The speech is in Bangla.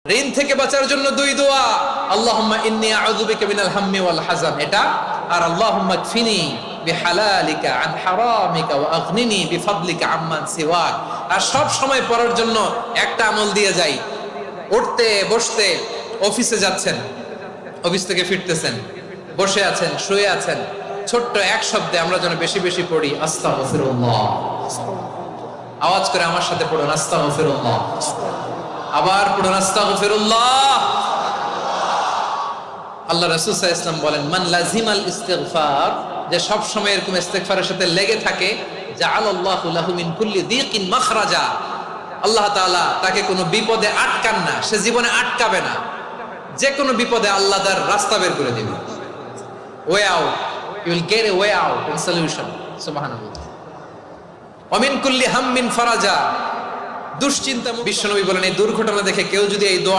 ঋণ থেকে বাঁচার জন্য দুই দোয়া, আল্লাহুম্মা ইন্নী আউযু বিকা মিনাল হাম্মি ওয়াল হাযান, এটা আর আল্লাহুম্মা কফিনি বিহালালিকা আন হারামিকা ওয়া আগনিনি বিফাদলিকা আম্মান সিওয়াক। আর সব সময় পড়ার জন্য একটা আমল দিয়ে যাই, উঠতে বসতে, অফিসে যাচ্ছেন, অফিস থেকে ফিরতেছেন, বসে আছেন, শুয়ে আছেন, ছোট্ট এক শব্দে আমরা যেন বেশি বেশি পড়ি আস্তাগফিরুল্লাহ। আওয়াজ করে আমার সাথে পড়ুন আস্তাগফিরুল্লাহ, আবার পড়ুন আস্তাগফিরুল্লাহ। আল্লাহ রাসূল সাল্লাল্লাহু আলাইহি ওয়াসাল্লাম বলেন, মান লাজিমাল ইস্তিগফার, যে সব সময় এরকম ইস্তিগফারের সাথে লেগে থাকে, জাআলাল্লাহু লাহু মিন কুল্লি যিকিন মাখরাজা, আল্লাহ তাআলা তাকে কোনো বিপদে আটকান না, সে জীবনে আটকাবে না, যে কোনো বিপদে আল্লাহ তার রাস্তা বের করে দিবেন। Way out, you will get a way out and solution. সুবহানাল্লাহ। ওয়া মিন কুল্লি হাম্মিন ফারাজা, দুশ্চিন্তা। বিশ্বনবী বলেন, এই দুর্ঘটনা দেখে কেউ যদি এই দোয়া